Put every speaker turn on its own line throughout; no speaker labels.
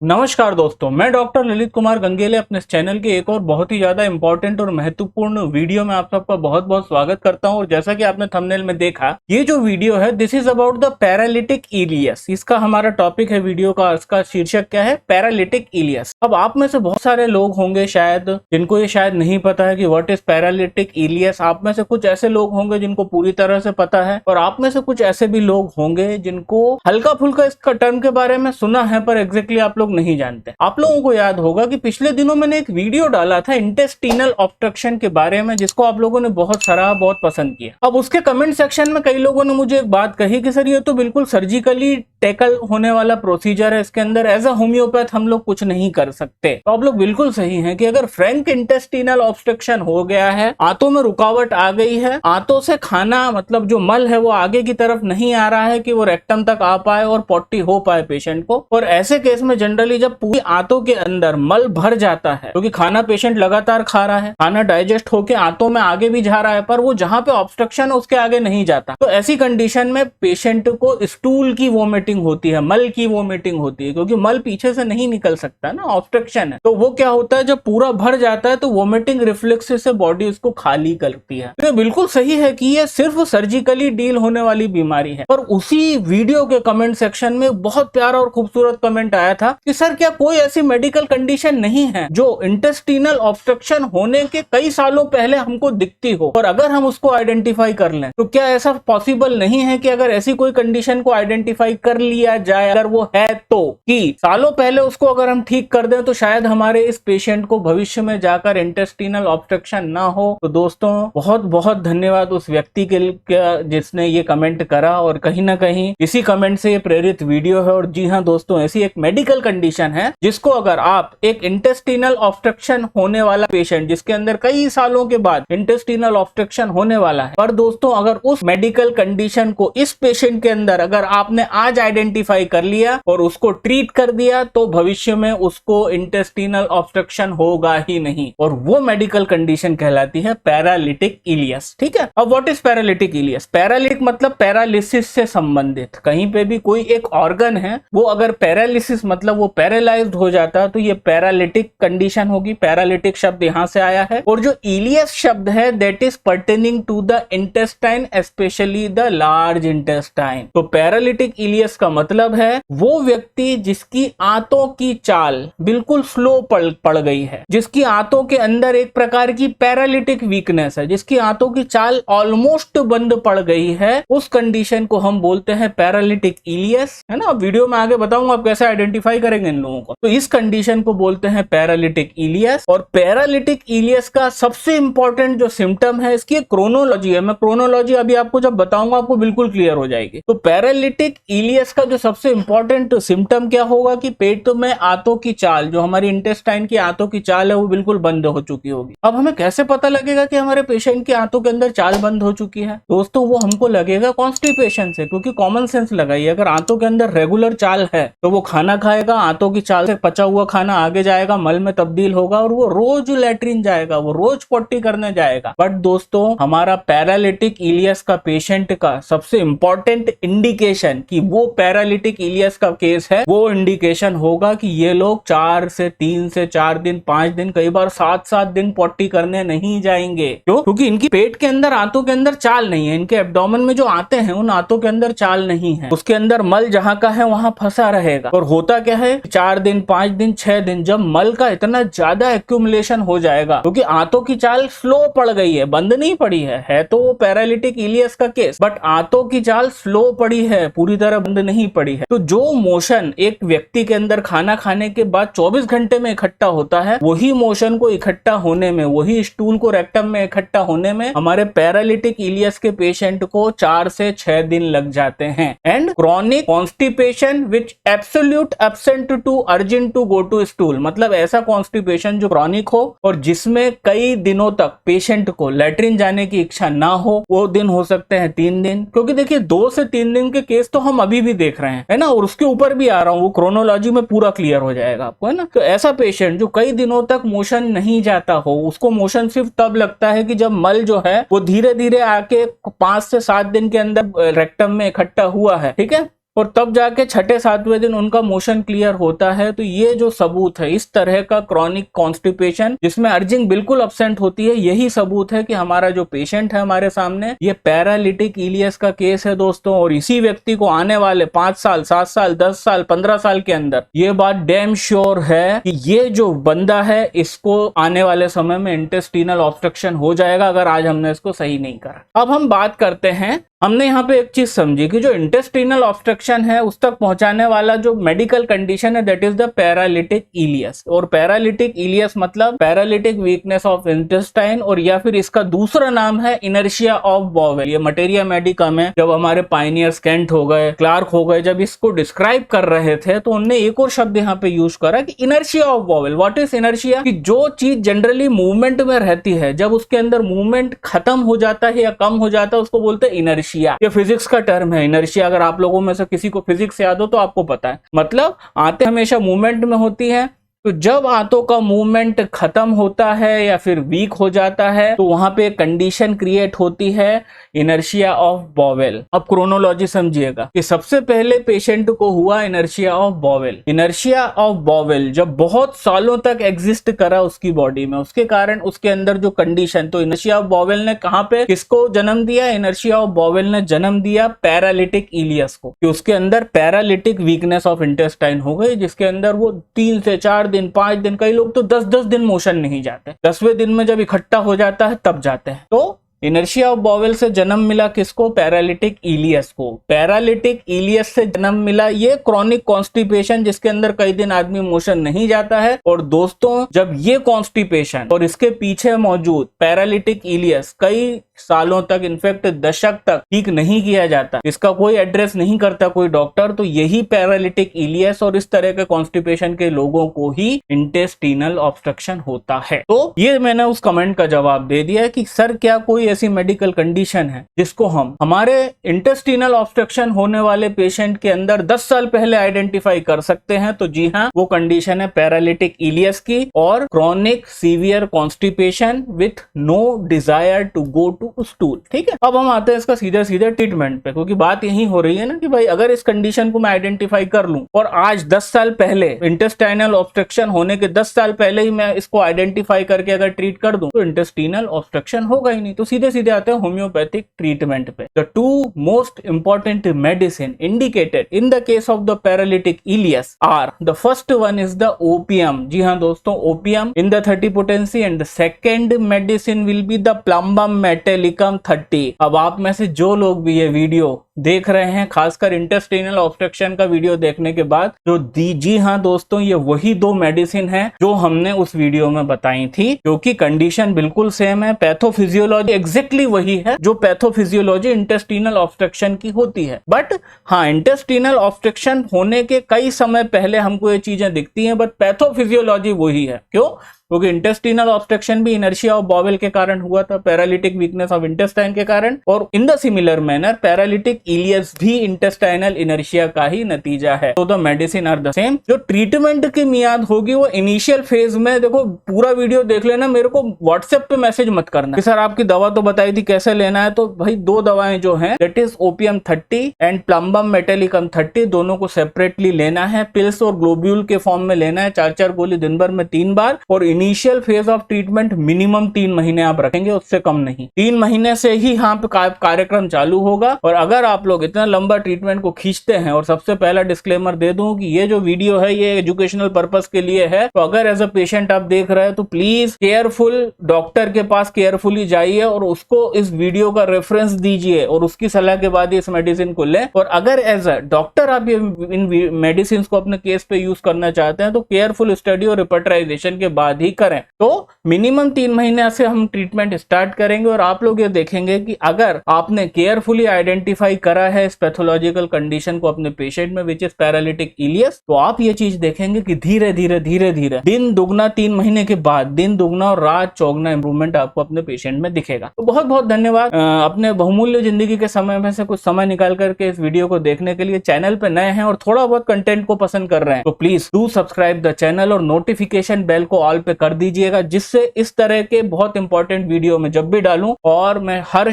नमस्कार दोस्तों, मैं डॉक्टर ललित कुमार गंगेले अपने चैनल के एक और बहुत ही ज्यादा इंपॉर्टेंट और महत्वपूर्ण वीडियो में आप सबका बहुत बहुत स्वागत करता हूं। और जैसा कि आपने थंबनेल में देखा, ये जो वीडियो है this is about the paralytic ileus. इसका हमारा टॉपिक है वीडियो का, इसका शीर्षक क्या है? Paralytic ileus. अब आप में से बहुत सारे लोग होंगे शायद जिनको ये शायद नहीं पता है कि व्हाट इज पैरालिटिक इलियस। आप में से कुछ ऐसे लोग होंगे जिनको पूरी तरह से पता है, और आप में से कुछ ऐसे भी लोग होंगे जिनको हल्का फुल्का इसका टर्म के बारे में सुना है पर एग्जैक्टली आप लोग नहीं जानते। आप लोगों को याद होगा कि पिछले दिनों मैंने एक वीडियो डाला था इंटेस्टिनल ऑब्स्ट्रक्शन के बारे में, जिसको आप लोगों ने बहुत सराहा, बहुत पसंद किया। अब उसके कमेंट सेक्शन में कई लोगों ने मुझे एक बात कही कि सर ये तो बिल्कुल सर्जिकली टैकल होने वाला प्रोसीजर है, इसके अंदर एज अ होम्योपैथ हम लोग कुछ नहीं कर सकते। तो आप लोग बिल्कुल सही हैं कि अगर फ्रैंक इंटेस्टिनल ऑब्स्ट्रक्शन हो गया है, आंतों में रुकावट आ गई है, आंतों से खाना मतलब जो मल है वो आगे की तरफ नहीं आ रहा है कि वो रेक्टम तक आ पाए और पॉटी हो पाए पेशेंट को। और ऐसे केस में जनरली जब पूरी आंतों के अंदर मल भर जाता है, क्योंकि खाना पेशेंट लगातार खा रहा है, खाना डाइजेस्ट होके आंतों में आगे भी जा रहा है, पर वो जहां पे ऑब्स्ट्रक्शन है उसके आगे नहीं जाता, तो ऐसी कंडीशन में पेशेंट को स्टूल की वोमिटिंग होती है, मल की वोमिटिंग होती है, क्योंकि मल पीछे से नहीं निकल सकता ना, ऑब्स्ट्रक्शन है। तो वो क्या होता है, जब पूरा भर जाता है तो वोमिटिंग रिफ्लेक्स से बॉडी उसको खाली करती है। तो बिल्कुल सही है कि ये सिर्फ सर्जिकली डील होने वाली बीमारी है। और उसी वीडियो के कमेंट सेक्शन में बहुत प्यारा और खूबसूरत कमेंट आया था कि सर क्या कोई ऐसी मेडिकल कंडीशन नहीं है जो इंटेस्टिनल ऑब्स्ट्रक्शन होने के कई सालों पहले हमको दिखती हो, और अगर हम उसको आइडेंटिफाई कर लें तो क्या ऐसा पॉसिबल नहीं है कि अगर ऐसी कोई कंडीशन को आइडेंटिफाई कर लिया जाए, अगर वो है तो, कि सालों पहले उसको अगर हम ठीक कर दें तो शायद हमारे इस पेशेंट को भविष्य में जाकर इंटेस्टिनल ऑब्स्ट्रक्शन ना हो। तो दोस्तों बहुत बहुत धन्यवाद उस व्यक्ति के जिसने ये कमेंट करा, और कहीं ना कहीं इसी कमेंट से ये प्रेरित वीडियो है। और जी हाँ दोस्तों, ऐसी एक मेडिकल कंडीशन है जिसको अगर आप एक इंटेस्टिनल ऑब्स्ट्रक्शन होने वाला पेशेंट, जिसके अंदर कई सालों के बाद इंटेस्टिनल ऑब्स्ट्रक्शन होने वाला है, पर दोस्तों अगर उस मेडिकल कंडीशन को इस पेशेंट के अंदर अगर आपने आज आइडेंटिफाई कर लिया और उसको ट्रीट कर दिया, तो भविष्य में उसको इंटेस्टिनल ऑब्स्ट्रक्शन होगा ही नहीं, और वो मेडिकल कंडीशन कहलाती है पैरालिटिक इलियस। ठीक है। अब what is paralytic ileus? Paralytic मतलब पैरालिसिस से संबंधित, कहीं पे भी कोई एक ऑर्गन है वो अगर पैरालिसिस मतलब वो पैरालाइज्ड हो जाता है तो ये पैरालिटिक कंडीशन होगी। पैरालिटिक शब्द यहां से आया है। और जो इलियस शब्द है that is pertaining to the intestine, specially the large intestine. तो पैरालिटिक इलियस का मतलब है वो व्यक्ति जिसकी आंतों की चाल बिल्कुल स्लो पड़ गई है, जिसकी आंतों के अंदर एक प्रकार की पैरालिटिक वीकनेस है, जिसकी आंतों की चाल ऑलमोस्ट बंद पड़ गई है, उस कंडीशन को हम बोलते हैं पैरालिटिक इलियस, है ना। वीडियो में आगे बताऊंगा आप कैसे आइडेंटिफाई करेंगे इन लोगों को। तो इस कंडीशन को बोलते हैं पैरालिटिक इलियस। और पैरालिटिक इलियस का सबसे इंपॉर्टेंट जो सिम्टम है, इसकी क्रोनोलॉजी है, मैं क्रोनोलॉजी अभी आपको जब बताऊंगा आपको बिल्कुल क्लियर हो जाएगी। तो पैरालिटिक इलियस का जो सबसे इंपॉर्टेंट सिम्टम क्या होगा कि पेट में आंतों की चाल, जो हमारी इंटेस्टाइन की आंतों की चाल है, वो बिल्कुल बंद हो चुकी होगी। अब हमें कैसे पता लगेगा कि हमारे पेशेंट की आंतों के अंदर चाल बंद हो चुकी है? दोस्तों वो हमको लगेगा कॉन्स्टिपेशन से, क्योंकि कॉमन सेंस लगाइए, अगर आंतों के अंदर रेगुलर चाल है तो वो खाना खाएगा, आंतों की चाल से पचा हुआ खाना आगे जाएगा, मल में तब्दील होगा, और वो रोज लैट्रिन जाएगा, वो रोज पॉटी करने जाएगा। बट दोस्तों हमारा पैरालिटिक इलियस का पेशेंट का सबसे इंपॉर्टेंट इंडिकेशन कि वो पैरालिटिक इलियस का केस है, वो इंडिकेशन होगा कि ये लोग 3 से 4 दिन, 5 दिन, कई बार 7 दिन पॉटी करने नहीं जाएंगे। क्यों? क्योंकि इनकी पेट के अंदर, आंतों के अंदर चाल नहीं है, इनके एब्डोमेन में जो आते हैं उन आंतों के अंदर चाल नहीं है, उसके अंदर मल जहां का है वहां फंसा रहेगा। और होता क्या है, 4 दिन, 5 दिन, 6 दिन, जब मल का इतना ज्यादा एक्यूमुलेशन हो जाएगा, क्योंकि आंतों की चाल स्लो पड़ गई है, बंद नहीं पड़ी है तो वो पैरालिटिक इलियस का केस, बट आंतों की चाल स्लो पड़ी है, पूरी तरह बंद नहीं पड़ी है। तो जो मोशन एक व्यक्ति के अंदर खाना खाने के बाद 24 घंटे में इकट्ठा होता है, वही मोशन को इकट्ठा होने में, वही स्टूल को रेक्टम में इकट्ठा होने में हमारे पैरालिटिक इलियस के पेशेंट को 4 से 6 दिन लग जाते हैं। And chronic constipation which absolute absent to urgent to go to stool, मतलब ऐसा कॉन्स्टिपेशन जो क्रॉनिक हो और जिसमें कई दिनों तक पेशेंट को लैट्रिन जाने की इच्छा ना हो, वो दिन हो सकते हैं 3 दिन। क्योंकि देखिए 2 से 3 दिन के केस तो हम अभी भी देख रहे हैं, है ना, और उसके ऊपर भी आ रहा हूं, वो क्रोनोलॉजी में पूरा क्लियर हो जाएगा आपको, है ना। तो ऐसा पेशेंट जो कई दिनों तक मोशन नहीं जाता हो, उसको मोशन सिर्फ तब लगता है कि जब मल जो है वो धीरे धीरे आके 5 से 7 दिन के अंदर रेक्टम में इकट्ठा हुआ है, ठीक है, और तब जाके छठे सातवें दिन उनका मोशन क्लियर होता है। तो ये जो सबूत है इस तरह का क्रॉनिक कॉन्स्टिपेशन जिसमें अर्जिंग बिल्कुल अब्सेंट होती है, यही सबूत है कि हमारा जो पेशेंट है हमारे सामने ये पैरालिटिक इलियस का केस है दोस्तों। और इसी व्यक्ति को आने वाले 5 साल 7 साल 10 साल 15 साल के अंदर ये बात डैम श्योर है कि ये जो बंदा है इसको आने वाले समय में इंटेस्टिनल ऑब्स्ट्रक्शन हो जाएगा अगर आज हमने इसको सही नहीं करा। अब हम बात करते हैं, हमने यहाँ पे एक चीज समझी कि जो इंटेस्टिनल ऑब्स्ट्रक्शन है उस तक पहुंचाने वाला जो मेडिकल कंडीशन है that is the paralytic ileus. और पैरालिटिक इलियस मतलब पैरालिटिक वीकनेस ऑफ इंटेस्टाइन, और या फिर इसका दूसरा नाम है इनर्शिया ऑफ बॉवेल। ये मटेरिया मेडिका में जब हमारे पायनियर केंट हो गए, क्लार्क हो गए, जब इसको डिस्क्राइब कर रहे थे तो उन्होंने एक और शब्द यहाँ पे यूज करा कि inertia of bowel. What is inertia? कि जो चीज जनरली मूवमेंट में रहती है जब उसके अंदर मूवमेंट खत्म हो जाता है या कम हो जाता है उसको बोलते हैं इनर्शिया। ये फिजिक्स का टर्म है इनर्शिया। अगर आप लोगों में से किसी को फिजिक्स याद हो तो आपको पता है, मतलब आते हमेशा मूवमेंट में होती है, तो जब आंतों का मूवमेंट खत्म होता है या फिर वीक हो जाता है तो वहां पे कंडीशन क्रिएट होती है इनर्शिया ऑफ बॉवेल। अब क्रोनोलॉजी समझिएगा कि सबसे पहले पेशेंट को हुआ inertia of bowel. Inertia of bowel जब बहुत सालों तक एग्जिस्ट करा उसकी बॉडी में, उसके कारण उसके अंदर जो कंडीशन, तो इनर्शिया ऑफ बॉवेल ने कहां पे किसको जन्म दिया? इनर्शिया ऑफ बॉवेल ने जन्म दिया पैरालिटिक इलियस को, कि उसके अंदर पैरालिटिक वीकनेस ऑफ इंटेस्टाइन हो गई जिसके अंदर वो 3 से 4 दिन 5 दिन, कई लोग तो 10-10 दिन मोशन नहीं जाते, 10वें दिन में जब इकट्ठा हो जाता है तब जाते हैं। तो इनर्शिया ऑफ बॉवेल से जन्म मिला किसको? पैरालिटिक इलियस को। पैरालिटिक इलियस से जन्म मिला ये क्रॉनिक कॉन्स्टिपेशन जिसके अंदर कई दिन आदमी मोशन नहीं जाता है। और दोस्तों जब ये कॉन्स्टिपेशन और इसके पीछे मौजूद पैरालिटिक इलियस कई सालों तक, इनफैक्ट दशक तक ठीक नहीं किया जाता, इसका कोई एड्रेस नहीं करता कोई डॉक्टर, तो यही पैरालिटिक इलियस और इस तरह के कॉन्स्टिपेशन के लोगों को ही इंटेस्टिनल ऑब्स्ट्रक्शन होता है। तो ये मैंने उस कमेंट का जवाब दे दिया कि सर क्या कोई ऐसी मेडिकल कंडीशन है जिसको हम हमारे इंटेस्टिनल ऑब्स्ट्रक्शन होने वाले पेशेंट के अंदर 10 साल पहले आइडेंटिफाई कर सकते हैं? तो जी हाँ, वो कंडीशन है पैरालिटिक इलियस की और chronic severe constipation with no desire to go to stool. ठीक है, अब हम आते हैं इसका सीधे सीधे ट्रीटमेंट पे, क्योंकि बात यही हो रही है ना कि भाई अगर इस कंडीशन को मैं आइडेंटिफाई कर लूं और आज 10 साल पहले इंटेस्टाइनल ऑब्स्ट्रक्शन होने के 10 साल पहले ही मैं इसको आइडेंटिफाई करके अगर ट्रीट कर दूं तो इंटेस्टिनल ऑब्स्ट्रक्शन होगा ही नहीं। तो सीधे सीधे आते हैं होम्योपैथिक ट्रीटमेंट पे। The 2 most important medicine indicated in the case of the paralytic ileus are, the first one is the opium. जी हाँ दोस्तों, opium in the 30 potency, and the second medicine will be the plumbum metallicum 30। अब आप में से जो लोग भी ये वीडियो देख रहे हैं, खासकर इंटेस्टिनल ऑब्स्ट्रक्शन का वीडियो देखने के बाद, जो जी हाँ दोस्तों, ये वही 2 मेडिसिन है जो हमने उस वीडियो में बताई थी, क्योंकि कंडीशन बिल्कुल सेम है, पैथोफिजियोलॉजी एग्जैक्टली वही है जो पैथोफिजियोलॉजी इंटेस्टिनल ऑब्स्ट्रक्शन की होती है। बट हाँ, इंटेस्टिनल ऑब्स्ट्रक्शन होने के कई समय पहले हमको ये चीजें दिखती हैं, बट पैथोफिजियोलॉजी वही है। क्यों? क्योंकि इंटेस्टिनल ऑब्स्ट्रक्शन भी इनर्शिया ऑफ बॉवेल के कारण हुआ था, पैरालिटिक वीकनेस ऑफ इंटेस्टाइन के कारण, और in the similar manner paralytic ileus भी इंटेस्टाइनल इनर्शिया का ही नतीजा है। तो the medicine are the same. जो ट्रीटमेंट की मियाद होगी वो इनिशियल फेज में, देखो पूरा वीडियो देख लेना, मेरे को व्हाट्सएप पे मैसेज मत करना कि सर आपकी दवा तो बताई थी कैसे लेना है। तो भाई 2 दवाएं जो हैं that is opium 30 and plumbum metallicum 30, दोनों को सेपरेटली लेना है, पिल्स और ग्लोब्यूल के फॉर्म में लेना है, 4-4 गोली दिन भर में 3 बार। और initial phase of treatment minimum 3 महीने आप रखेंगे, उससे कम नहीं। 3 महीने से ही यहाँ पे कार्यक्रम चालू होगा। और अगर आप लोग इतना लंबा ट्रीटमेंट को खींचते हैं, और सबसे पहला डिस्क्लेमर दे दूं कि ये जो वीडियो है ये एजुकेशनल पर्पस के लिए है, तो अगर एज अ पेशेंट आप देख रहे हैं तो प्लीज केयरफुल डॉक्टर के पास केयरफुली जाइए और उसको इस वीडियो का रेफरेंस दीजिए और उसकी सलाह के बाद इस मेडिसिन को लें। और अगर एज अ डॉक्टर आप ये इन मेडिसिन को अपने केस पे यूज करना चाहते हैं तो केयरफुल स्टडी और रिपर्टराइजेशन के बाद ही करें। तो मिनिमम 3 महीने से हम ट्रीटमेंट स्टार्ट करेंगे और आप लोग ये देखेंगे कि अगर आपने केयरफुली आइडेंटिफाई करा है इस पैथोलॉजिकल कंडीशन को अपने पेशेंट में, विच इज पैरालिटिक इलियस, तो आप ये चीज देखेंगे कि धीरे धीरे धीरे धीरे दिन दुगना 3 महीने के बाद दिन दुगना और रात चौगना इंप्रूवमेंट आपको अपने पेशेंट में दिखेगा। तो बहुत बहुत धन्यवाद अपने बहुमूल्य जिंदगी के समय में से कुछ समय निकाल करके इस वीडियो को देखने के लिए। चैनल पे नए हैं और थोड़ा बहुत कंटेंट को पसंद कर रहे हैं तो please do subscribe the channel और नोटिफिकेशन बेल को ऑल पे पे कर दीजिएगा, जिससे इस तरह के बहुत इंपॉर्टेंट वीडियो में जब भी डालूं, और मैं हर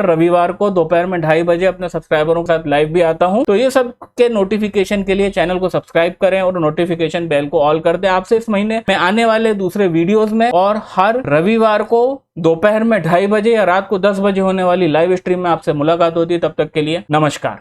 रविवार को दोपहर में 2:30 बजे अपने सब्सक्राइबरों के साथ लाइव भी आता हूं। तो ये सब के नोटिफिकेशन के लिए चैनल को सब्सक्राइब करें और नोटिफिकेशन बेल को ऑल कर दें। आपसे इस महीने में आने वाले दूसरे वीडियोस में और हर रविवार को दोपहर में 2:30 बजे या रात को 10 बजे होने वाली लाइव स्ट्रीम में आपसे मुलाकात होती है। तब तक के लिए नमस्कार।